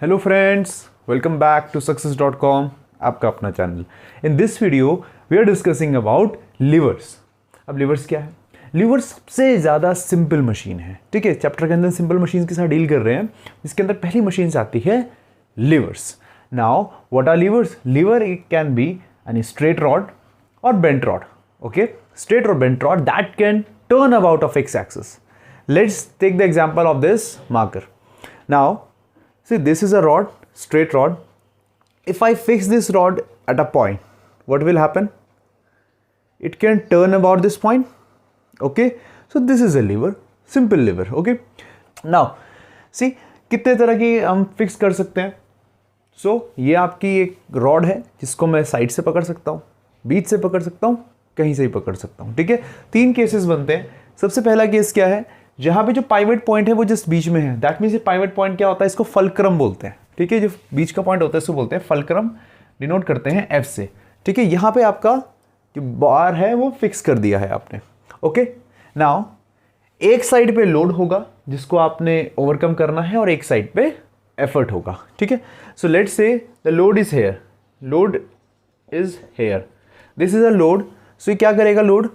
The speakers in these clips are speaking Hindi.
Hello friends, welcome back to success.com, आपका अपना चैनल। In this video we are discussing about levers. अब लिवर्स क्या है? लिवर सबसे ज़्यादा सिंपल मशीन है। ठीक है, चैप्टर के अंदर सिंपल मशीन के साथ डील कर रहे हैं, जिसके अंदर पहली मशीन आती है levers. Now what are levers? Lever can be an straight rod और bent rod. Okay, straight or bent rod that can turn about of x-axis. Let's take the example of this marker. Now, see, this is a rod, straight rod. If I fix this rod at a point, what will happen? It can turn about this point. Okay, so this is a lever, simple lever. Okay, now see, कितने तरह की हम फिक्स कर सकते हैं। So, ये आपकी एक रॉड है जिसको मैं साइड से पकड़ सकता हूँ, बीच से पकड़ सकता हूँ, कहीं से ही पकड़ सकता हूँ। ठीक है, तीन केसेस बनते हैं। सबसे पहला केस क्या है? जहाँ पे जो पाइवट पॉइंट है वो जस्ट बीच में है। दैट मीन्स पाइवट पॉइंट क्या होता है? इसको फलक्रम बोलते हैं। ठीक है, जो बीच का पॉइंट होता है इसको बोलते हैं फलक्रम, डिनोट करते हैं एफ से। ठीक है, यहाँ पे आपका जो बार है वो फिक्स कर दिया है आपने। ओके, नाउ एक साइड पे लोड होगा जिसको आपने ओवरकम करना है और एक साइड पे एफर्ट होगा। ठीक है, so let's say the load is here, load is here, this is a load. So क्या करेगा? लोड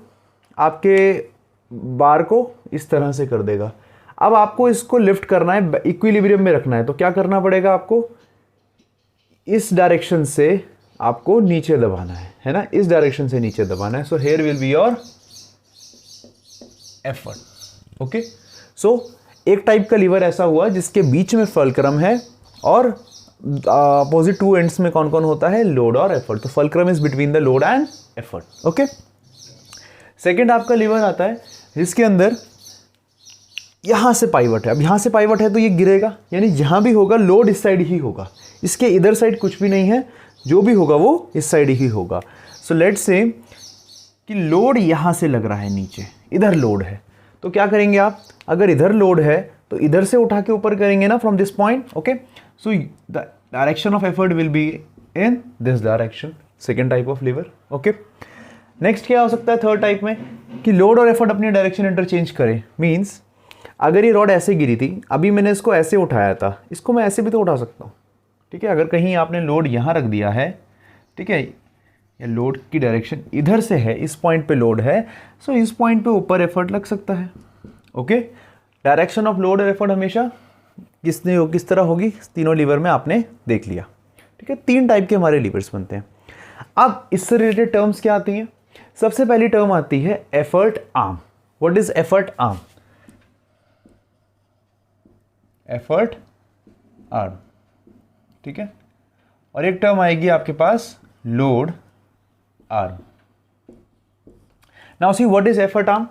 आपके बार को इस तरह से कर देगा। अब आपको इसको लिफ्ट करना है, इक्विलिब्रियम में रखना है, तो क्या करना पड़ेगा आपको? इस डायरेक्शन से आपको नीचे दबाना है ना, इस डायरेक्शन से नीचे दबाना है। So here will be your effort. Okay, so एक टाइप का लीवर ऐसा हुआ जिसके बीच में फलक्रम है और अपोजिट टू एंड्स में कौन कौन होता है? लोड और एफर्ट। तो fulcrum is between the load and effort. Okay, second आपका लीवर आता है जिसके अंदर यहां से पाइवट है। अब यहां से पाइवट है तो ये गिरेगा, यानी जहां भी होगा लोड इस साइड ही होगा, इसके इधर साइड कुछ भी नहीं है, जो भी होगा वो इस साइड ही होगा। सो लेट्स से कि लोड यहां से लग रहा है नीचे, इधर लोड है, तो क्या करेंगे आप? अगर इधर लोड है तो इधर से उठा के ऊपर करेंगे ना, from this point. Okay, so the direction of effort will be in this direction. Second type of lever. Okay, next क्या हो सकता है थर्ड टाइप में? कि लोड और एफर्ट अपनी डायरेक्शन इंटरचेंज करें। मींस अगर ये रॉड ऐसे गिरी थी, अभी मैंने इसको ऐसे उठाया था, इसको मैं ऐसे भी तो उठा सकता हूँ। ठीक है, अगर कहीं आपने लोड यहाँ रख दिया है, ठीक है, या लोड की डायरेक्शन इधर से है, इस पॉइंट पे लोड है, सो इस पॉइंट पे ऊपर एफर्ट लग सकता है। ओके, डायरेक्शन ऑफ लोड और एफर्ट हमेशा किस तरह होगी? तीनों लीवर में आपने देख लिया। ठीक है, तीन टाइप के हमारे लीवर्स बनते हैं। अब इससे रिलेटेड टर्म्स क्या आती हैं? सबसे पहली टर्म आती है effort arm. What is effort arm? Effort arm. ठीक है, और एक टर्म आएगी आपके पास load arm. Now see what is effort arm.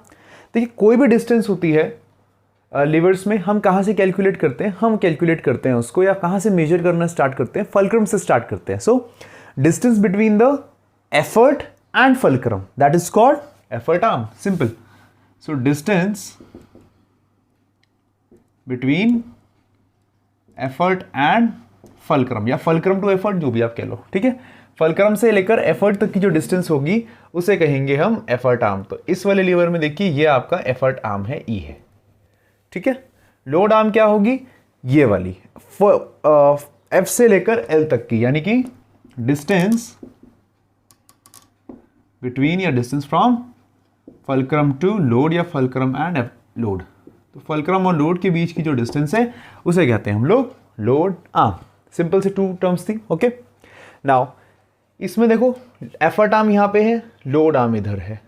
देखिए, कोई भी डिस्टेंस होती है लिवर्स में, हम कहाँ से कैलकुलेट करते हैं? हम कैलकुलेट करते हैं उसको, या कहाँ से मेजर करना स्टार्ट करते हैं? फलक्रम से स्टार्ट करते हैं। So distance between the effort and fulcrum, that is called effort arm. Simple. So distance between effort and fulcrum, या fulcrum to effort, जो भी आप कह लो। ठीक है, fulcrum से लेकर effort तक की जो डिस्टेंस होगी उसे कहेंगे हम effort arm। तो इस वाले लीवर में देखिए, ये आपका effort arm है, E है। ठीक है, लोड आर्म क्या होगी? ये वाली F से लेकर L तक की, यानी कि डिस्टेंस बिटवीन या distance from fulcrum to load, या फलक्रम एंड लोड। तो फलक्रम और लोड के बीच की जो डिस्टेंस है उसे कहते हैं हम लोग लोड आर्म। सिंपल से टू टर्म्स थी। ओके, नाउ इसमें देखो, एफर्ट आर्म यहाँ पे है, लोड आर्म इधर है।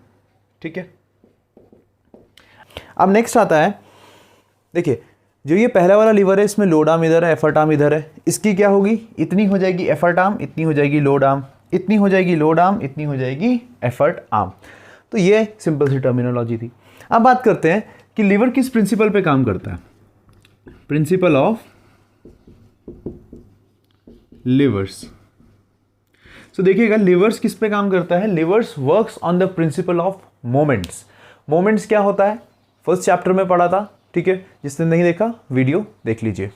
ठीक है, अब नेक्स्ट आता है, देखिए जो ये पहला वाला लीवर है, इसमें लोड आर्म इधर है, एफर्ट आर्म इधर है। इसकी क्या होगी? इतनी हो जाएगी एफर्ट आर्म, इतनी हो जाएगी लोड आर्म, इतनी हो जाएगी लोड आर्म, इतनी हो जाएगी एफर्ट आर्म। तो ये सिंपल सी टर्मिनोलॉजी थी। अब बात करते हैं कि लीवर किस प्रिंसिपल पे काम करता है। Principal of levers. सो देखिएगा, लिवर्स किस पे काम करता है? Levers works on the principle of moments. Moments क्या होता है? फर्स्ट चैप्टर में पढ़ा था। ठीक है, जिसने नहीं देखा वीडियो देख लीजिए।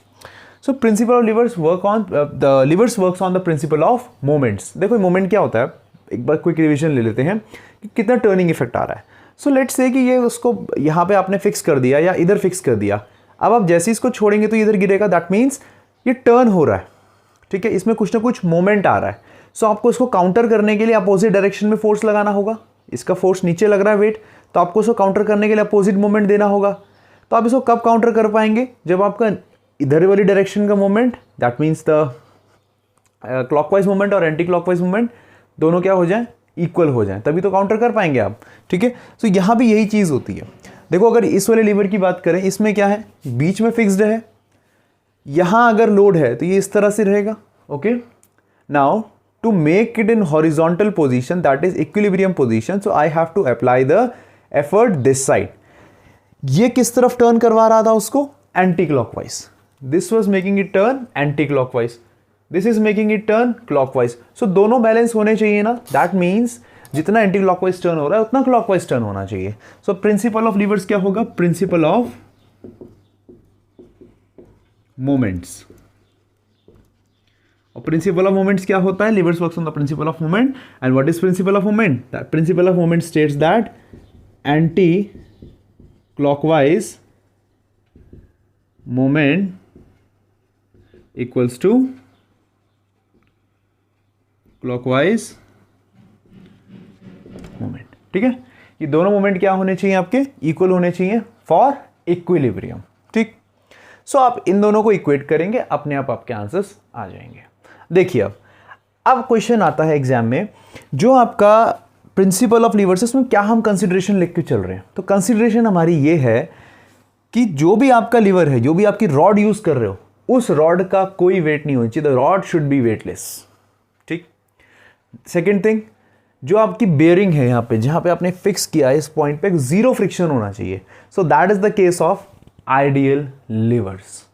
So principle of levers work on the levers works on the principle of moments. देखो मोमेंट क्या होता है, एक बार क्विक रिवीजन ले लेते हैं कि कितना टर्निंग इफेक्ट आ रहा है। सो लेट्स से कि ये उसको यहाँ पे आपने फिक्स कर दिया या इधर फिक्स कर दिया। अब आप जैसे ही इसको छोड़ेंगे तो इधर गिरेगा, दैट मीन्स ये टर्न हो रहा है, ठीक है, इसमें कुछ ना कुछ मोमेंट आ रहा है। सो आपको इसको काउंटर करने के लिए अपोजिट डायरेक्शन में फोर्स लगाना होगा। इसका फोर्स नीचे लग रहा है वेट, तो आपको इसको काउंटर करने के लिए अपोजिट मोमेंट देना होगा। तो आप इसको कब काउंटर कर पाएंगे? जब आपका इधर वाली डायरेक्शन का moment, that means the clockwise moment और एंटी क्लॉकवाइज मोमेंट दोनों क्या हो जाए, इक्वल हो जाए, तभी तो काउंटर कर पाएंगे आप, ठीक है। तो यहाँ भी यही चीज़ होती है। देखो अगर इस वाले लीवर की बात करें, इसमें क्या है, बीच में फिक्स्ड है, यहाँ अगर लोड है तो ये इस तरह से रहेगा, okay. Now to make it in horizontal position, that is equilibrium position, so I have to apply the effort this side. ये किस तरफ टर्न करवा रहा था उसको, anti clockwise. This was making it turn anti clockwise, this is making it turn clockwise. So दोनों बैलेंस होने चाहिए ना, दैट मीन्स जितना एंटी क्लॉकवाइज टर्न हो रहा है उतना क्लॉकवाइज टर्न होना चाहिए। सो प्रिंसिपल ऑफ लीवर्स क्या होगा, प्रिंसिपल ऑफ मोमेंट्स। और प्रिंसिपल ऑफ मोमेंट्स क्या होता है, levers works on the principle of moment. And what is principle of moment, that principle of moment states that anticlockwise moment equals to clockwise moment, ठीक है। ये दोनों मोमेंट क्या होने चाहिए, आपके इक्वल होने चाहिए फॉर इक्विलिब्रियम, ठीक। सो आप इन दोनों को इक्वेट करेंगे, अपने आप आपके आंसर्स आ जाएंगे। देखिए अब क्वेश्चन आता है एग्जाम में, जो आपका प्रिंसिपल ऑफ लीवर्स, उसमें क्या हम कंसिडरेशन लिख के चल रहे हैं। तो कंसिडरेशन हमारी ये है कि जो भी आपका लीवर है, जो भी आपकी रॉड यूज कर रहे हो, उस रॉड का कोई वेट नहीं होना चाहिए, the rod should be weightless, ठीक। सेकेंड थिंग, जो आपकी बेयरिंग है यहाँ पे, जहाँ पे आपने फिक्स किया है इस पॉइंट पे, जीरो फ्रिक्शन होना चाहिए। So that is the case of ideal levers.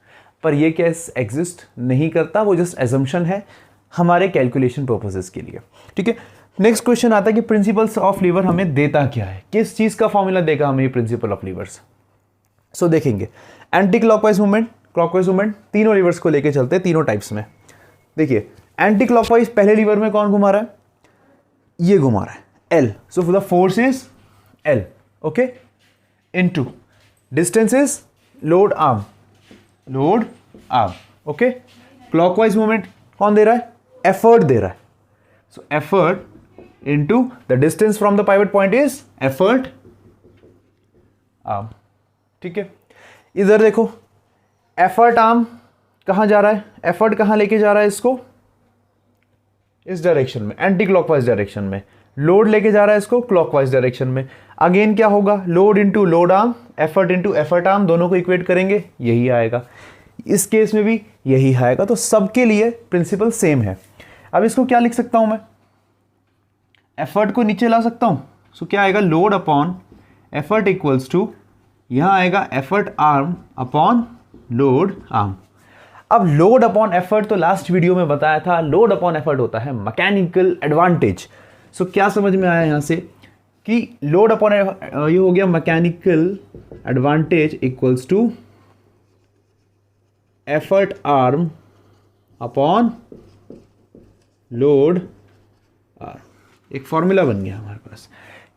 पर ये केस एग्जिस्ट नहीं करता, वो जस्ट एजम्पशन है हमारे कैलकुलेशन पर्पसेस के लिए, ठीक है। नेक्स्ट क्वेश्चन आता है कि प्रिंसिपल्स ऑफ लीवर हमें देता क्या है, किस चीज का फॉर्मूला देगा हमें प्रिंसिपल ऑफ लीवर्स। सो देखेंगे anti clockwise movement, clockwise movement, तीनों लीवर्स को लेके चलते हैं, तीनों टाइप्स में। देखिए एंटी क्लॉकवाइज पहले लीवर में कौन घुमा रहा है, ये घुमा रहा है L, so the force is L, okay, into distance is load arm, load arm, okay. Clockwise movement कौन दे रहा है, एफर्ट दे रहा है, so effort into the distance from the pivot point is effort arm, ठीक है। इधर देखो एफर्ट आर्म कहां जा रहा है, एफर्ट कहां लेके जा रहा है इसको, इस डायरेक्शन में, एंटी क्लॉकवाइज डायरेक्शन में। लोड लेके जा रहा है इसको क्लॉकवाइज डायरेक्शन में। अगेन क्या होगा, load into load arm, effort into effort arm, दोनों को इक्वेट करेंगे, यही आएगा। इस केस में भी यही आएगा। तो सबके लिए प्रिंसिपल सेम है। अब इसको क्या लिख सकता हूं मैं, एफर्ट को नीचे ला सकता हूं, सो क्या आएगा, load upon effort equals to, यहां आएगा effort arm upon load arm. अब लोड अपॉन एफर्ट तो लास्ट वीडियो में बताया था, लोड अपॉन एफर्ट होता है मैकेनिकल एडवांटेज। सो क्या समझ में आया यहां से कि लोड अपॉन ये हो गया mechanical advantage equals to effort arm upon load arm. एक फॉर्मूला बन गया हमारे पास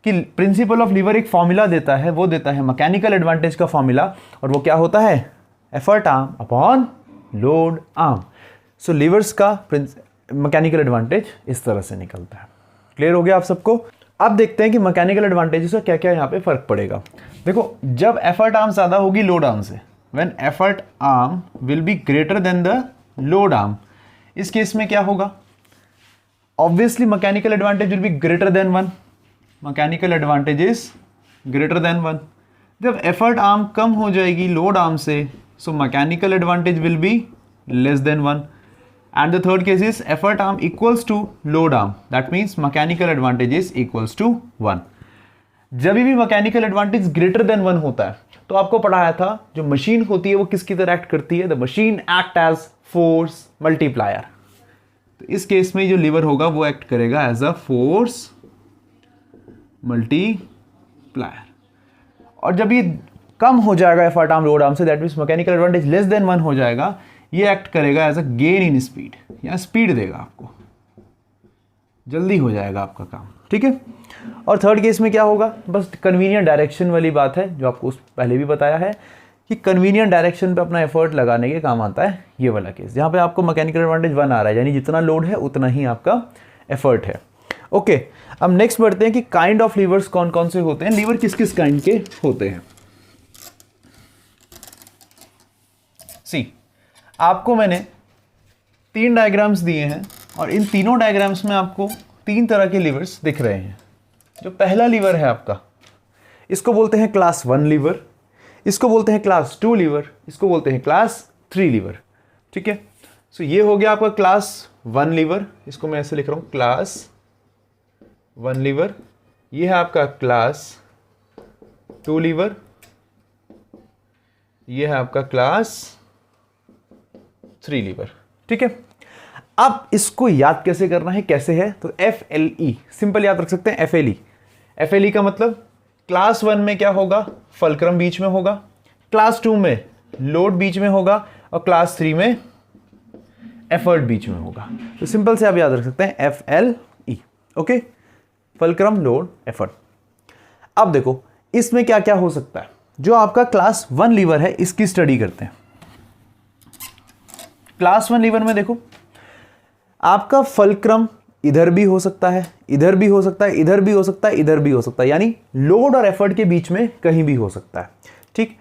कि प्रिंसिपल ऑफ लीवर एक फॉर्मूला देता है, वो देता है मैकेनिकल एडवांटेज का फॉर्मूला, और वो क्या होता है, effort arm upon load arm. So levers का मैकेनिकल एडवांटेज इस तरह से निकलता है। क्लियर हो गया आप सबको। अब देखते हैं कि मैकेनिकल एडवांटेजेस का क्या क्या यहाँ पे फर्क पड़ेगा। देखो जब एफर्ट आर्म ज्यादा होगी लोड आर्म से, when effort arm will be greater than the load arm, इस केस में क्या होगा, obviously mechanical advantage will be greater than 1, mechanical advantage is greater than 1। जब एफर्ट आर्म कम हो जाएगी लोड आर्म से, so mechanical advantage will be less than 1, and the third case is effort arm equals to load arm, that means mechanical advantage is equals to 1। जब भी mechanical advantage greater than 1 होता है, तो आपको पढ़ाया था जो मशीन होती है वो किसकी तरह एक्ट करती है, the machine act as force multiplier। तो इस केस में जो लीवर होगा वो एक्ट करेगा एज अ फोर्स मल्टीप्लायर, और जब ये कम हो जाएगा एफर्ट आर्म लोड आर्म से, that means mechanical advantage less than 1 हो जाएगा, ये एक्ट करेगा as a gain in speed, या स्पीड देगा आपको, जल्दी हो जाएगा आपका काम, ठीक है। और थर्ड केस में क्या होगा, बस कन्वीनियंट डायरेक्शन वाली बात है जो आपको पहले भी बताया है कि कन्वीनियंट डायरेक्शन पे अपना एफर्ट लगाने के काम आता है ये वाला केस, जहाँ पे आपको मैकेनिकल एडवांटेज 1 आ रहा है, यानी जितना लोड है उतना ही आपका एफर्ट है। ओके, अब नेक्स्ट बढ़ते हैं कि काइंड ऑफ लीवर्स कौन कौन से होते हैं, लीवर किस किस काइंड के होते हैं। सी, आपको मैंने 3 डायग्राम्स दिए हैं और इन तीनों डायग्राम्स में आपको 3 तरह के लीवर्स दिख रहे हैं। जो पहला लीवर है आपका, इसको बोलते हैं क्लास 1 लीवर, इसको बोलते हैं क्लास 2 लीवर, इसको बोलते हैं क्लास 3 लीवर। ठीक है, सो ये हो गया आपका क्लास 1 लीवर, इसको मैं ऐसे लिख रहा हूं क्लास 1 लीवर। ये है आपका क्लास 2 लीवर, ये है आपका क्लास 3 लीवर। ठीक है, अब इसको याद कैसे करना है, कैसे है, तो FLE सिंपल याद रख सकते हैं। FLE का मतलब क्लास 1 में क्या होगा, फल्क्रम बीच में होगा, क्लास 2 में लोड बीच में होगा और क्लास 3 में एफर्ट बीच में होगा। तो सिंपल से आप याद रख सकते हैं FLE। Okay, fulcrum, load, effort. अब देखो इसमें क्या क्या हो सकता है। जो आपका क्लास 1 लीवर है इसकी स्टडी करते हैं। क्लास 1 लीवर में देखो आपका फल्क्रम इधर भी हो सकता है, इधर भी हो सकता है, इधर भी हो सकता है, इधर भी हो सकता है, यानी लोड और एफर्ट के बीच में कहीं भी हो सकता है। ठीक,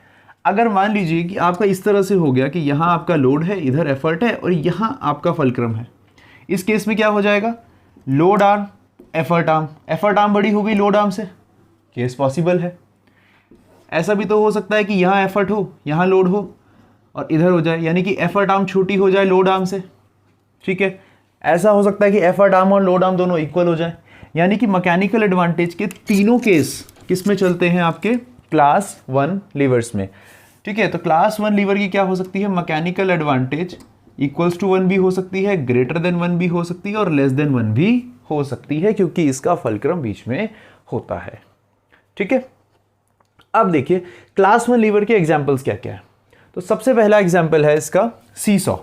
अगर मान लीजिए कि आपका इस तरह से हो गया कि यहां आपका लोड है, इधर एफर्ट है और यहां आपका फल्क्रम है, इस केस में क्या हो जाएगा, load arm, effort arm, effort arm बड़ी हो गई लोड आर्म से, केस पॉसिबल है। ऐसा भी तो हो सकता है कि यहां एफर्ट हो, यहां लोड हो और इधर हो जाए, यानी कि एफर्ट आर्म छोटी हो जाए लोड आर्म से। ठीक है, ऐसा हो सकता है कि एफर्ट आर्म और लोड आर्म दोनों इक्वल हो जाए, यानी कि मैकेनिकल एडवांटेज के तीनों केस किस में चलते हैं, आपके क्लास 1 लीवर्स में। ठीक है, तो क्लास 1 लीवर की क्या हो सकती है, मैकेनिकल एडवांटेज इक्वल्स टू 1 भी हो सकती है, ग्रेटर देन 1 भी हो सकती है और लेस देन 1 भी हो सकती है, क्योंकि इसका फल्क्रम बीच में होता है। ठीक है, अब देखिए क्लास 1 लीवर के एग्जाम्पल्स क्या क्या है। तो सबसे पहला एग्जाम्पल है इसका सीसॉ।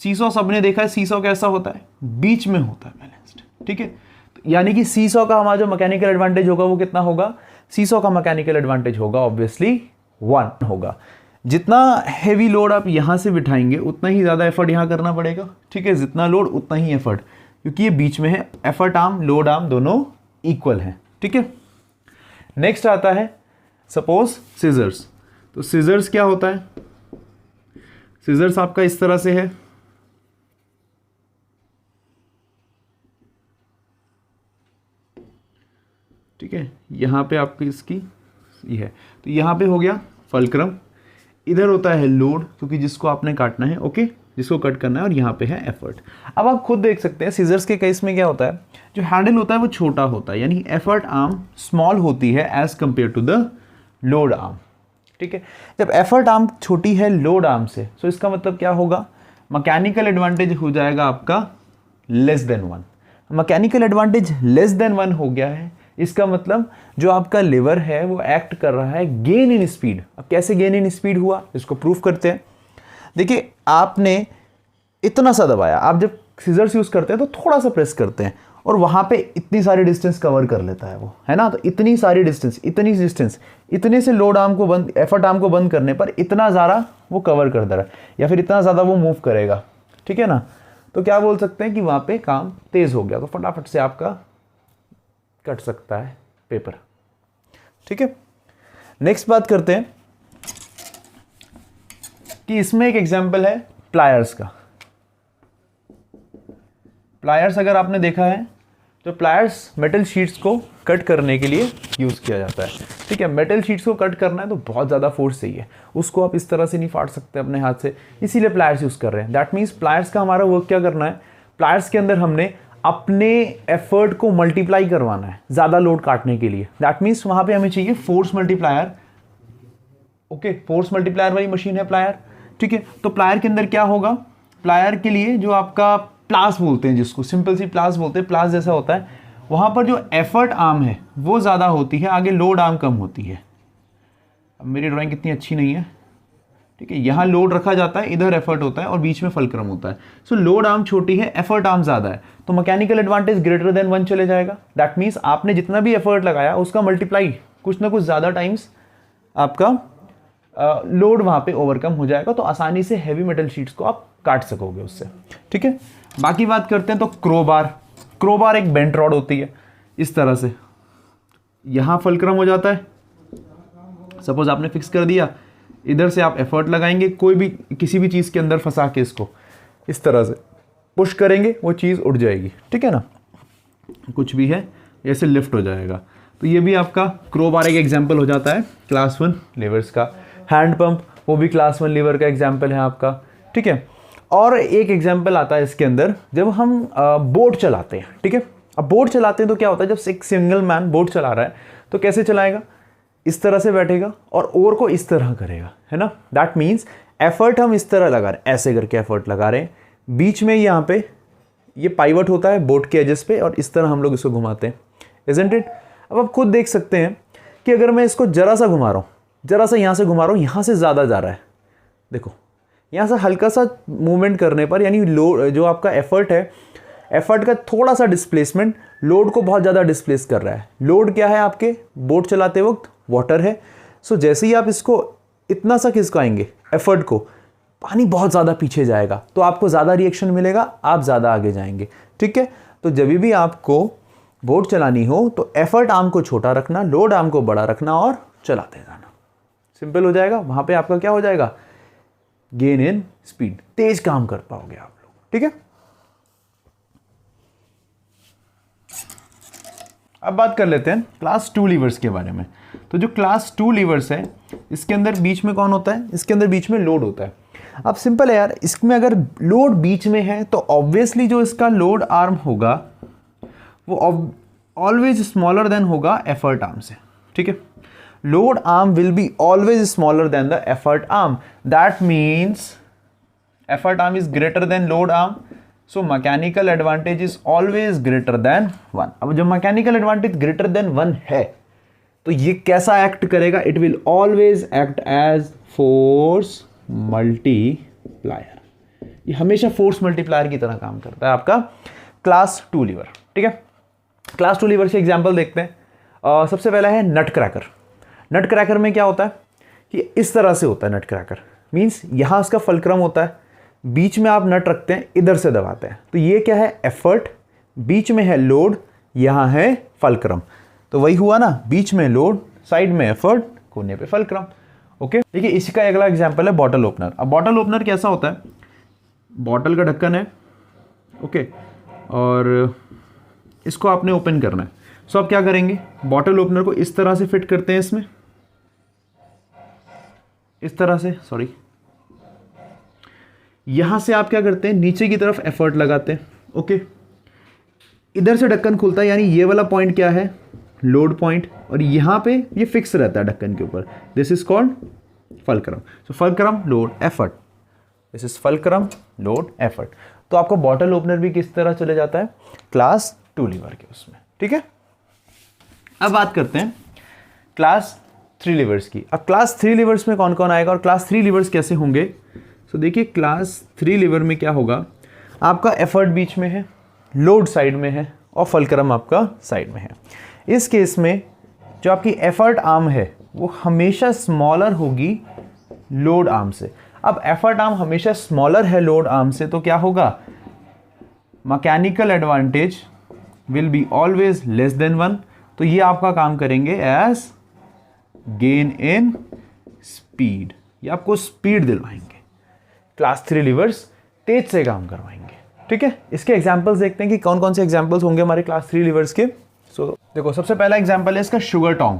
सीसॉ सबने देखा है, सीसॉ कैसा होता है, बीच में होता है बैलेंस्ड। ठीक है, यानी कि सीसॉ का हमारा जो मैकेनिकल एडवांटेज होगा वो कितना होगा, सीसॉ का मैकेनिकल एडवांटेज होगा ऑब्वियसली 1 होगा। जितना हैवी लोड आप यहां से बिठाएंगे उतना ही ज्यादा एफर्ट यहां करना पड़ेगा। ठीक है, जितना लोड उतना ही एफर्ट, क्योंकि ये बीच में है, एफर्ट आर्म लोड आर्म दोनों इक्वल हैं। ठीक है, नेक्स्ट आता है सपोज सीजर्स। तो सीजर्स क्या होता है, सीजर्स आपका इस तरह से है, ठीक है, यहां पे आपकी इसकी ये है, तो यहां पे हो गया फल्क्रम, इधर होता है लोड क्योंकि जिसको आपने काटना है, ओके, जिसको कट करना है, और यहाँ पे है एफर्ट। अब आप खुद देख सकते हैं सीजर्स के केस में क्या होता है, जो हैंडल होता है वो छोटा होता है, यानी एफर्ट आर्म स्मॉल होती है as compare to the load arm. ठीक है, जब एफर्ट आर्म छोटी है लोड आर्म से, तो इसका मतलब क्या होगा, मैकेनिकल एडवांटेज हो जाएगा आपका less than 1। Mechanical advantage less than 1 हो गया है, इसका मतलब जो आपका लीवर है वो एक्ट कर रहा है गेन इन स्पीड। अब कैसे गेन इन स्पीड हुआ, इसको प्रूफ करते हैं। देखिए आपने इतना सा दबाया, आप जब सीजर्स यूज करते हैं तो थोड़ा सा प्रेस करते हैं और वहां पे इतनी सारी डिस्टेंस कवर कर लेता है वो, है ना। तो इतनी सारी डिस्टेंस, इतने से लोड आर्म को बंद, एफर्ट आर्म को बंद करने पर इतना ज़्यादा वो कवर कर दे रहा है, या फिर इतना ज़्यादा वो मूव करेगा। ठीक है ना, तो क्या बोल सकते हैं कि वहां पे काम तेज हो गया, तो फटाफट से आपका कट सकता है पेपर। ठीक है, नेक्स्ट बात करते हैं कि इसमें एक एग्जांपल है प्लायर्स का। प्लायर्स अगर आपने देखा है तो प्लायर्स मेटल शीट्स को कट करने के लिए यूज किया जाता है। ठीक है, मेटल शीट्स को कट करना है तो बहुत ज़्यादा फोर्स चाहिए, उसको आप इस तरह से नहीं फाड़ सकते अपने हाथ से, इसीलिए प्लायर्स यूज कर रहे हैं। दैट मीन्स प्लायर्स का हमारा वर्क क्या करना है, प्लायर्स के अंदर हमने अपने एफर्ट को मल्टीप्लाई करवाना है ज़्यादा लोड काटने के लिए। दैट मीन्स वहाँ पे हमें चाहिए force multiplier. Okay, force multiplier वाली मशीन है प्लायर। ठीक है, तो प्लायर के अंदर क्या होगा, प्लायर के लिए जो आपका प्लास बोलते हैं, जिसको सिंपल सी प्लास बोलते हैं, प्लास जैसा होता है, वहाँ पर जो एफर्ट आर्म है वो ज़्यादा होती है, आगे लोड आर्म कम होती है। अब मेरी ड्राइंग इतनी अच्छी नहीं है, ठीक है, यहाँ लोड रखा जाता है, इधर एफर्ट होता है और बीच में फल्क्रम होता है। सो लोड आर्म छोटी है, एफर्ट आर्म ज़्यादा है, तो मैकेनिकल एडवांटेज ग्रेटर देन 1 चले जाएगा। दैट मीन्स आपने जितना भी एफर्ट लगाया उसका मल्टीप्लाई कुछ ना कुछ ज़्यादा टाइम्स आपका लोड वहाँ पे ओवरकम हो जाएगा, तो आसानी से हैवी मेटल शीट्स को आप काट सकोगे उससे। ठीक है, बाकी बात करते हैं तो क्रोबार एक बेंट रॉड होती है इस तरह से, यहाँ फुलक्रम हो जाता है, सपोज आपने फिक्स कर दिया, इधर से आप एफर्ट लगाएंगे कोई भी किसी भी चीज़ के अंदर फंसा के इसको इस तरह से पुश करेंगे, वो चीज़ उठ जाएगी। ठीक है ना, कुछ भी है ऐसे लिफ्ट हो जाएगा। तो ये भी आपका क्रोबार एक एग्जाम्पल हो जाता है क्लास 1 लीवर्स का। हैंड पंप वो भी क्लास 1 लीवर का एग्जाम्पल है आपका। ठीक है, और एक एग्जाम्पल आता है इसके अंदर जब हम बोट चलाते हैं। ठीक है, अब बोट चलाते हैं तो क्या होता है, जब एक सिंगल मैन बोट चला रहा है तो कैसे चलाएगा, इस तरह से बैठेगा और ओर को इस तरह करेगा, है ना। दैट मीन्स एफर्ट हम इस तरह लगा रहे हैं, ऐसे करके एफर्ट लगा रहे हैं, बीच में यहाँ पे ये पाइवट होता है बोट के एजेस पे, और इस तरह हम लोग इसको घुमाते हैं, इजंट इट। अब आप खुद देख सकते हैं कि अगर मैं इसको जरा सा घुमा रहा हूँ, जरा सा यहाँ से घुमा रहा हूँ, यहाँ से ज़्यादा जा रहा है, देखो यहाँ से हल्का सा मूवमेंट करने पर, यानी लोड जो आपका एफर्ट है, एफर्ट का थोड़ा सा डिस्प्लेसमेंट लोड को बहुत ज़्यादा डिस्प्लेस कर रहा है। लोड क्या है आपके बोट चलाते वक्त, वाटर है। सो जैसे ही आप इसको इतना सा खिसकाएंगे एफर्ट को, पानी बहुत ज़्यादा पीछे जाएगा, तो आपको ज़्यादा रिएक्शन मिलेगा, आप ज़्यादा आगे जाएंगे। ठीक है, तो जब भी आपको बोट चलानी हो तो एफर्ट आर्म को छोटा रखना, लोड आर्म को बड़ा रखना और चलाते जाना, सिंपल हो जाएगा। वहाँ पे आपका क्या हो जाएगा, गेन इन स्पीड, तेज काम कर पाओगे आप लोग। ठीक है, अब बात कर लेते हैं क्लास 2 लीवर्स के बारे में। तो जो क्लास 2 लीवर्स है, इसके अंदर बीच में कौन होता है, इसके अंदर बीच में लोड होता है। अब सिंपल है यार, इसमें अगर लोड बीच में है तो ऑब्वियसली जो इसका लोड आर्म होगा वो ऑलवेज स्मॉलर देन होगा एफर्ट आर्म से। ठीक है, load arm will be always smaller than the effort arm, that means effort arm is greater than load arm, so mechanical advantage is always greater than 1। अब जब मैकेनिकल एडवांटेज ग्रेटर देन 1 है तो ये कैसा एक्ट करेगा, it will always act as force multiplier, ये हमेशा फोर्स मल्टीप्लायर की तरह काम करता है आपका क्लास 2 लीवर। ठीक है, क्लास 2 लीवर से एग्जांपल देखते हैं। सबसे पहला है नट क्रैकर। नट क्रैकर में क्या होता है कि इस तरह से होता है नट क्रैकर, मीन्स यहाँ उसका फलक्रम होता है, बीच में आप नट रखते हैं, इधर से दबाते हैं, तो ये क्या है, एफर्ट, बीच में है लोड, यहाँ है फलक्रम, तो वही हुआ ना, बीच में लोड, साइड में एफर्ट, कोने पे फलक्रम। ओके, देखिए इसका अगला एग्जांपल है बॉटल ओपनर। अब बॉटल ओपनर कैसा होता है, बॉटल का ढक्कन है, ओके, और इसको आपने ओपन करना है। सो आप क्या करेंगे, बॉटल ओपनर को इस तरह से फिट करते हैं इसमें, इस तरह से, सॉरी, यहां से आप क्या करते हैं, नीचे की तरफ एफर्ट लगाते हैं। ओके, इधर से ढक्कन खुलता है, यानी ये वाला पॉइंट क्या है, लोड पॉइंट, और यहां पे ये फिक्स रहता है ढक्कन के ऊपर, this is called fulcrum. So fulcrum, load, effort, this is fulcrum, load, effort. तो आपको बॉटल ओपनर भी किस तरह चले जाता है, क्लास 2 लीवर के उसमें। ठीक है, अब बात करते हैं क्लास 3 लीवर्स की। अब क्लास 3 लीवर्स में कौन कौन आएगा और क्लास 3 लीवर्स कैसे होंगे। तो देखिए क्लास 3 लीवर में क्या होगा, आपका एफर्ट बीच में है, लोड साइड में है और फलक्रम आपका साइड में है। इस केस में जो आपकी एफर्ट आर्म है वो हमेशा स्मॉलर होगी लोड आर्म से। अब एफर्ट आर्म हमेशा स्मॉलर है लोड आर्म से, तो क्या होगा, mechanical advantage will be always less than 1, तो ये आपका काम करेंगे एज गेन इन स्पीड, ये आपको स्पीड दिलवाएंगे। क्लास 3 लीवर्स तेज से काम करवाएंगे। ठीक है, इसके एग्जांपल्स देखते हैं कि कौन कौन से एग्जांपल्स होंगे हमारे क्लास 3 लीवर्स के। सो देखो सबसे पहला एग्जांपल है इसका शुगर टोंग।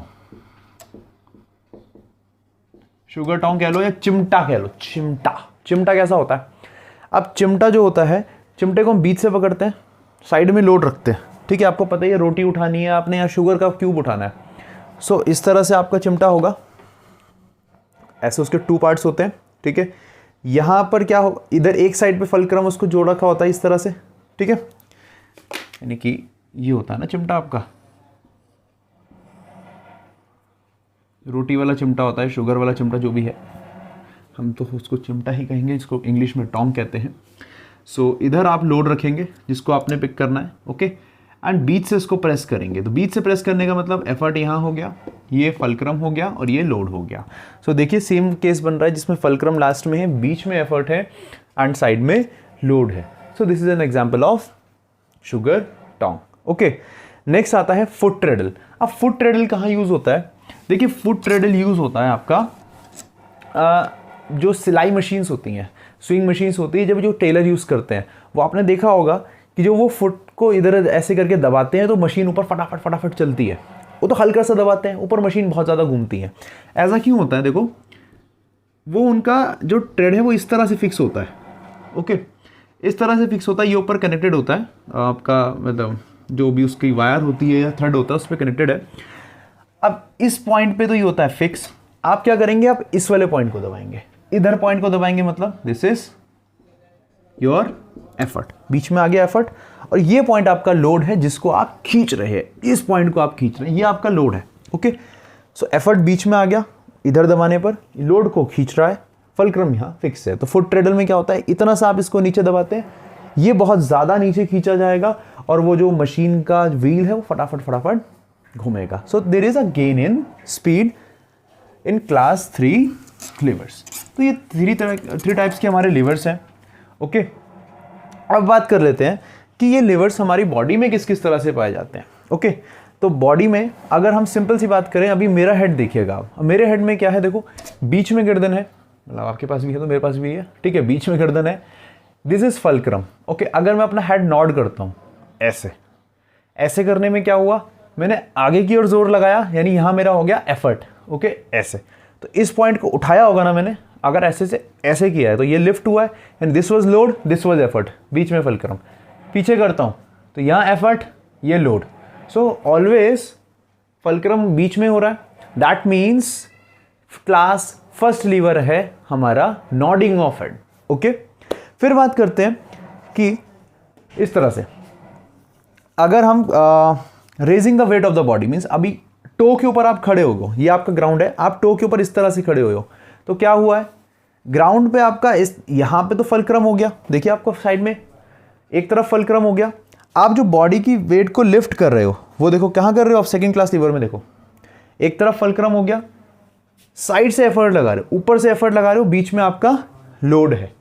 शुगर टोंग कह लो या चिमटा कह लो, चिमटा कैसा होता है, अब चिमटा जो होता है, चिमटे को हम बीच से पकड़ते हैं, साइड में लोड रखते हैं। ठीक है, आपको पता ही है रोटी उठानी है आपने या शुगर का क्यूब उठाना है। सो इस तरह से आपका चिमटा होगा, ऐसे उसके 2 पार्ट्स होते हैं। ठीक है, यहाँ पर क्या हो, इधर एक साइड पे फलक्रम उसको जोड़ रखा होता है इस तरह से। ठीक है, यानी कि ये होता है ना चिमटा आपका, रोटी वाला चिमटा होता है, शुगर वाला चिमटा जो भी है, हम तो उसको चिमटा ही कहेंगे, इसको इंग्लिश में टोंग कहते हैं। सो इधर आप लोड रखेंगे जिसको आपने पिक करना है। ओके, एंड बीच से इसको प्रेस करेंगे। तो बीच से प्रेस करने का मतलब एफर्ट यहाँ हो गया, ये फल्क्रम हो गया और ये लोड हो गया। सो देखिए सेम केस बन रहा है जिसमें फल्क्रम लास्ट में है, बीच में एफर्ट है एंड साइड में लोड है। So this is an example of sugar tong. Okay, next आता है फुट ट्रेडल। अब फुट ट्रेडल कहाँ यूज होता है? देखिए फुट ट्रेडल यूज होता है आपका जो सिलाई मशीन्स होती हैं, स्विंग मशीन्स होती है, जब जो टेलर यूज़ करते हैं, वो आपने देखा होगा कि जो वो फुट को इधर ऐसे करके दबाते हैं तो मशीन ऊपर फटाफट फटाफट चलती है। वो तो हल्का सा दबाते हैं, ऊपर मशीन बहुत ज़्यादा घूमती है। ऐसा क्यों होता है? देखो वो उनका जो ट्रेड है वो इस तरह से फिक्स होता है। ओके, इस तरह से फिक्स होता है, ये ऊपर कनेक्टेड होता है आपका, मतलब जो भी उसकी वायर होती है या थ्रेड होता है उस पर कनेक्टेड है। अब इस पॉइंट पे तो ये होता है फिक्स। आप क्या करेंगे? आप इस वाले पॉइंट को दबाएंगे, इधर पॉइंट को दबाएंगे, मतलब दिस इज योर एफर्ट, बीच में आ गया एफर्ट। और ये पॉइंट आपका लोड है जिसको आप खींच रहे हैं, इस पॉइंट को आप खींच रहे हैं, ये आपका लोड है। ओके, सो एफर्ट बीच में आ गया, इधर दबाने पर लोड को खींच रहा है, फल्क्रम यहाँ फिक्स है। तो फुट ट्रेडल में क्या होता है, इतना सा आप इसको नीचे दबाते हैं, ये बहुत ज़्यादा नीचे खींचा जाएगा और वो जो मशीन का व्हील है वो फटाफट फटाफट घूमेगा। So there is a gain in speed in class 3 levers. तो ये थ्री टाइप्स के हमारे लिवर्स हैं। ओके, अब बात कर लेते हैं कि ये लिवर्स हमारी बॉडी में किस किस तरह से पाए जाते हैं। ओके, तो बॉडी में अगर हम सिंपल सी बात करें, अभी मेरा हेड देखिएगा आप, मेरे हेड में क्या है? देखो बीच में गर्दन है, मतलब आपके पास भी है तो मेरे पास भी है, ठीक है, बीच में गर्दन है, दिस इज फल्क्रम। ओके, अगर मैं अपना हेड नॉड करता हूँ ऐसे, ऐसे करने में क्या हुआ? मैंने आगे की ओर जोर लगाया, यानी यहाँ मेरा हो गया एफर्ट। ओके, ऐसे तो इस पॉइंट को उठाया होगा ना मैंने, अगर ऐसे से ऐसे किया है तो ये लिफ्ट हुआ है, and this was load, this was effort, बीच में फल्क्रम। पीछे करता हूँ तो यहाँ एफर्ट, ये लोड। सो ऑलवेज फल्क्रम बीच में हो रहा है, that means class first lever है हमारा नॉडिंग ऑफ हेड। ओके, फिर बात करते हैं कि इस तरह से अगर हम raising the weight of the body, means अभी टो के ऊपर आप खड़े हो गए, ये आपका ग्राउंड है, आप टो के ऊपर इस तरह से खड़े हो, तो क्या हुआ है? ग्राउंड पे आपका इस यहाँ पे तो फल्क्रम हो गया, देखिए आपको साइड में एक तरफ फल्क्रम हो गया। आप जो बॉडी की वेट को लिफ्ट कर रहे हो वो देखो कहाँ कर रहे हो आप? सेकंड क्लास लीवर में। देखो एक तरफ फल्क्रम हो गया, साइड से एफर्ट लगा रहे हो, ऊपर से एफर्ट लगा रहे हो, बीच में आपका लोड है,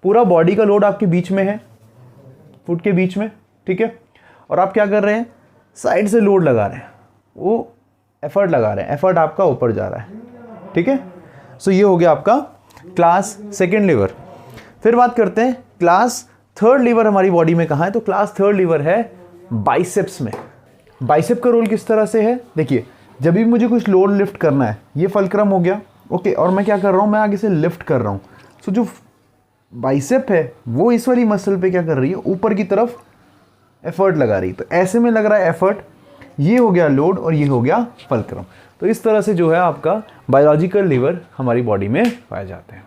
पूरा बॉडी का लोड आपके बीच में है, फुट के बीच में, ठीक है। और आप क्या कर रहे हैं? साइड से लोड लगा रहे हैं, वो एफर्ट लगा रहे हैं, एफर्ट आपका ऊपर जा रहा है, ठीक है। सो ये हो गया आपका क्लास सेकेंड लीवर। फिर बात करते हैं क्लास थर्ड लीवर हमारी बॉडी में कहाँ है? तो क्लास थर्ड लीवर है बाइसेप्स में। बाइसेप का रोल किस तरह से है? देखिए जब भी मुझे कुछ लोड लिफ्ट करना है, ये फल्क्रम हो गया, ओके, और मैं क्या कर रहा हूँ? मैं आगे से लिफ्ट कर रहा हूँ। सो जो बाइसेप है वो इस वाली मसल पे क्या कर रही है? ऊपर की तरफ एफर्ट लगा रही है, तो ऐसे में लग रहा है एफर्ट, ये हो गया लोड और ये हो गया फल्क्रम। तो इस तरह से जो है आपका बायोलॉजिकल लीवर हमारी बॉडी में पाए जाते हैं।